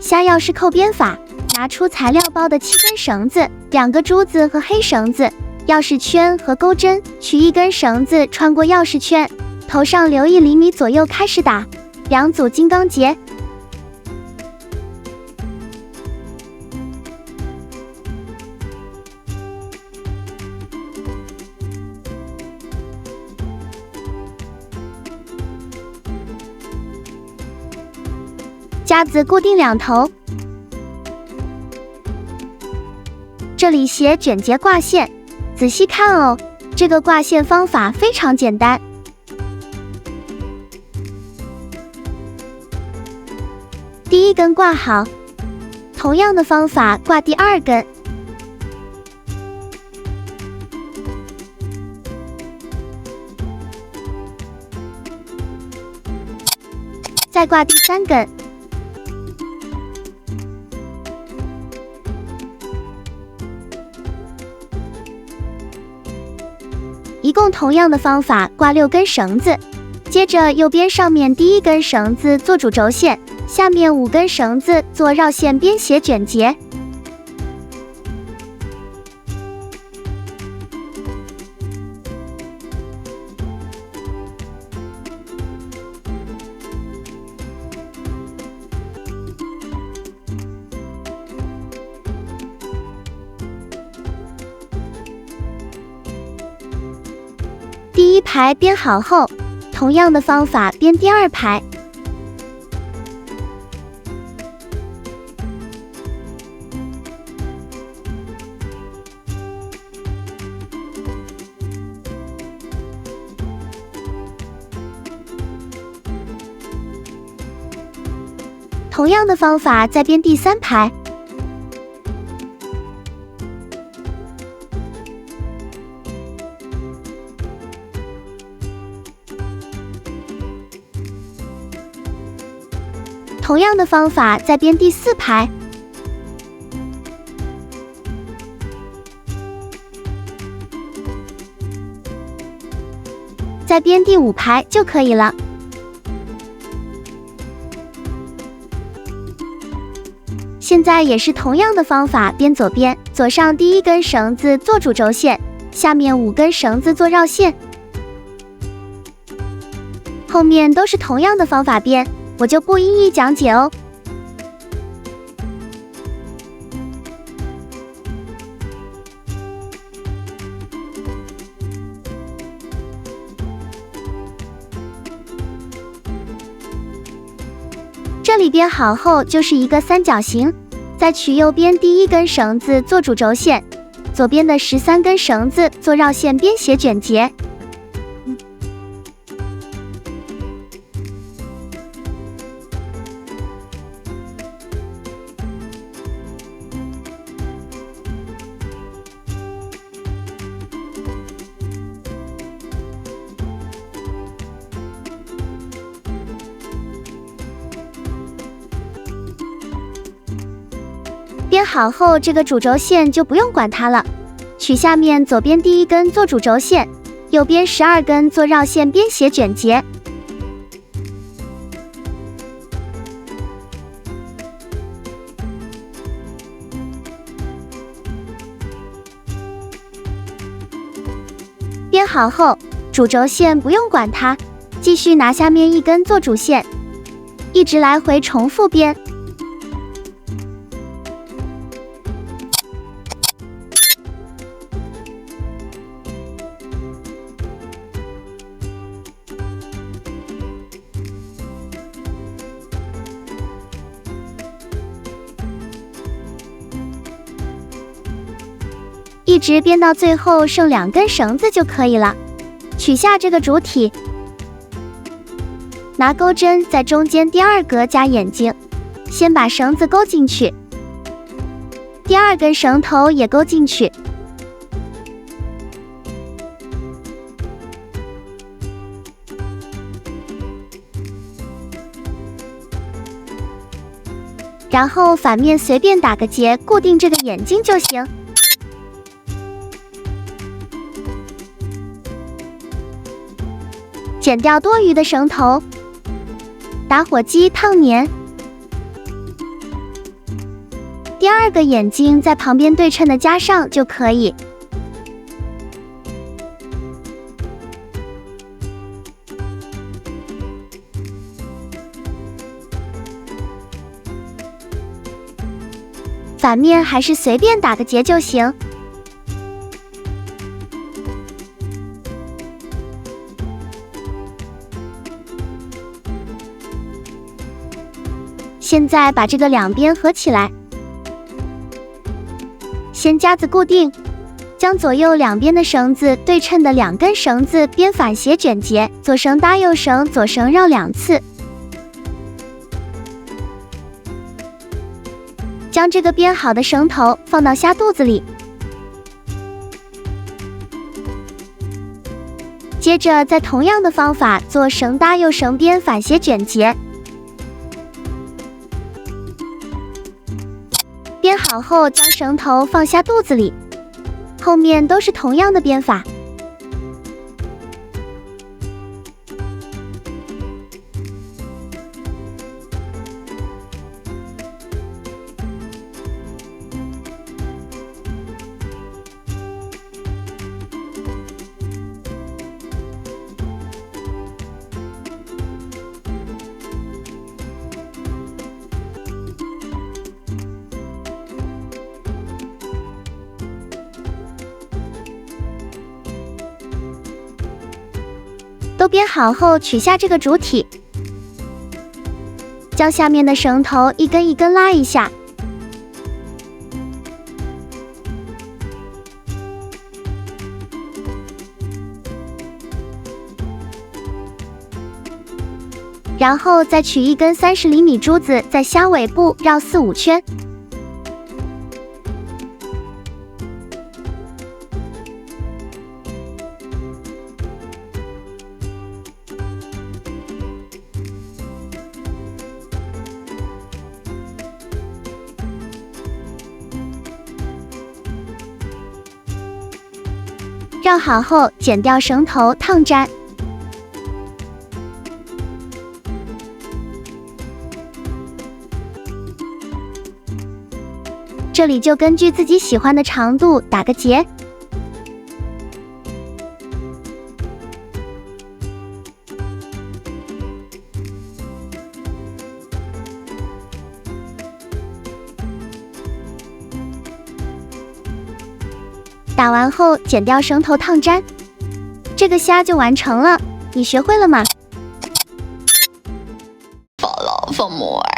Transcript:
下钥匙扣边法，拿出材料包的7根绳子、2个珠子和黑绳子、钥匙圈和钩针，取1根绳子穿过钥匙圈，头上留1厘米左右，开始打2组金刚结。夹子固定2头，这里写卷结挂线，仔细看哦，这个挂线方法非常简单。第1根挂好，同样的方法挂第2根，再挂第3根。一共同样的方法挂6根绳子，接着右边上面第1根绳子做主轴线，下面5根绳子做绕线边斜卷结。第1排编好后，同样的方法编第2排。同样的方法再编第3排。同样的方法再编第4排。再编第5排就可以了。现在也是同样的方法编左边，左上第1根绳子做主轴线，下面5根绳子做绕线。后面都是同样的方法编，我就不一一讲解哦。这里编好后就是一个三角形，再取右边第1根绳子做主轴线，左边的13根绳子做绕线边斜卷结。编好后，这个主轴线就不用管它了。取下面左边第1根做主轴线，右边12根做绕线边斜卷结。编好后，主轴线不用管它，继续拿下面1根做主线，一直来回重复编。一直编到最后剩2根绳子就可以了。取下这个主体，拿钩针在中间第2格加眼睛，先把绳子勾进去，第2根绳头也勾进去，然后反面随便打个结，固定这个眼睛就行。剪掉多余的绳头，打火机烫粘，第二个眼睛在旁边对称的加上就可以。反面还是随便打个结就行。现在把这个两边合起来，先夹子固定，将左右两边的绳子对称的两根绳子编反斜卷结，左绳搭右绳，左绳绕2次。将这个编好的绳头放到虾肚子里，接着再同样的方法做绳搭右绳编反斜卷结。编好后将绳头放虾肚子里，后面都是同样的编法。都编好后，取下这个主体，将下面的绳头一根一根拉一下，然后再取一根30厘米珠子，在虾尾部绕4、5圈。绕好后，剪掉绳头，烫粘。这里就根据自己喜欢的长度打个结。打完后剪掉绳头烫粘，这个虾就完成了。你学会了吗？ Follow for more.